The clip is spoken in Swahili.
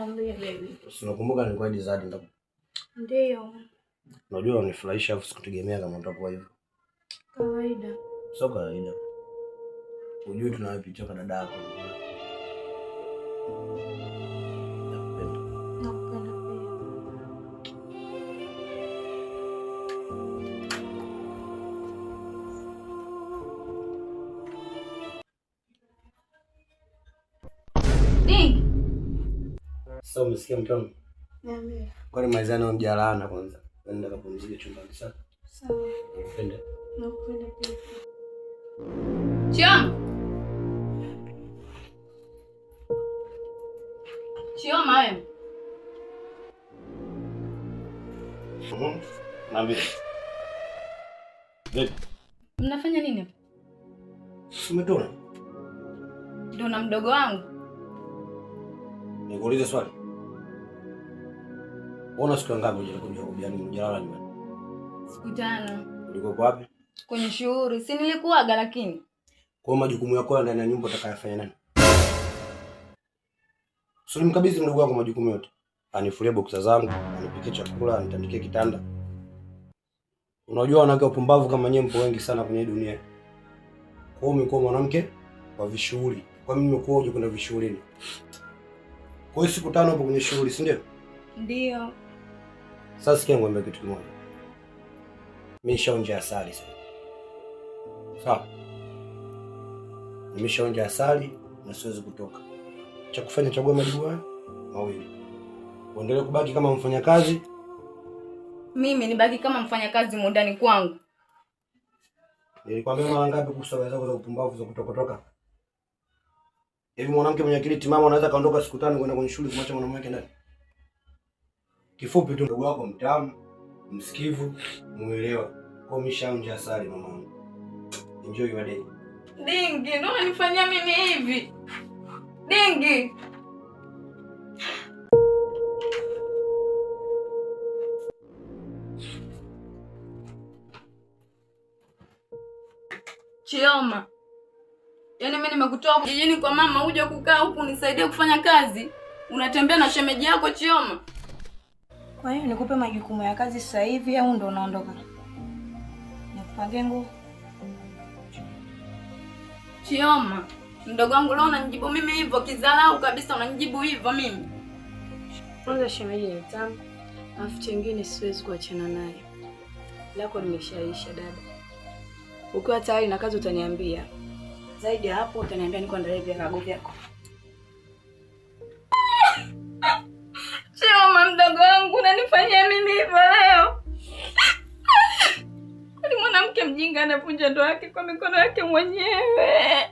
Niambie baby. Unakumbuka nilikuwa dessert ndapo? Ndio. Unajua unifurahisha afu sikutegemea kama utakuwa hivyo. Kawaida. Sio kawaida. Unajua tunawapitia kwa dada yako. Nakupenda pia. Sasa umesikia mtoto? Niambie. Kwani maizana mjalana kwanza. Nenda kapumzike chumbani sasa. Sawa. Nakupenda. Nakupenda pia. Chioma. Chioma wewe. Niambie. Vipi? Mnafanya nini hapa? Umetona? Ndio na mdogo wangu. Nikuulize swali. Una siku ngapi hujalala nyumbani? Siku 5. Ulikuwa wapi? Kwenye shughuli. Si nilikuaga lakini. Kwa majukumu yako ndani ya nyumba utakayofanya nani? Usimkabidhi mdogo wako majukumu yote. Anifulie boksa zangu, anipikie chakula, anitandikie kitanda. Unajua wanawake wapumbavu kama nyewe mpo wengi sana kwenye dunia. Kwa hiyo umekuwa mwanamke wa vishughuli. Kwa mimi nimekuwa uje kwenda vishughulini. Kwa hiyo siku 5 hapo kwenye shughuli, si ndio? Ndio. Sasa sikia ngombe kitu kimoja. Mimi nishaonja asali sasa. Sawa. Nimeshaonja asali na siwezi kutoka. Cha kufanya chagua majibu haya mawili. Uendelee kubaki kama mfanyakazi. Mimi nibaki kama mfanyakazi ndani kwangu. Nilikwambia mara ngapi kuhusu sababu zako za upumbavu za kutoka? Hivi mwanamke mwenye akili timamu anaweza kaondoka siku 5 kwenda kwenye shule kumwacha mwanamke ndani? Kifupi tu ndugu wako mtamu, msikivu, muelewa. Kwa mishaonja asali mamangu. Enjoy your day. Dingi, ndio unanifanyia mimi hivi. Dingi. Chioma. Yaani mimi nimekutoa kijijini kwa mama uje kukaa huku unisaidie kufanya kazi. Unatembea na shemeji yako Chioma. Kwa hiyo nikupe majukumu ya kazi sasa hivi au ndo unaondoka? Nikupange nguo. Chioma, mdogo wangu leo unanijibu mimi hivyo kizalau kabisa, unanijibu hivyo mimi. Kwanza shemeji ni tamu. Alafu chengine siwezi kuachana naye. Lako limeshaisha dada. Ukiwa tayari na kazi utaniambia. Zaidi ya hapo utaniambia niko ndani vya kago vyako. Chioma mdogo wangu unanifanyia mimi hivyo leo. Kwani mwanamke mjinga anavunja ndoa yake kwa mikono yake mwenyewe?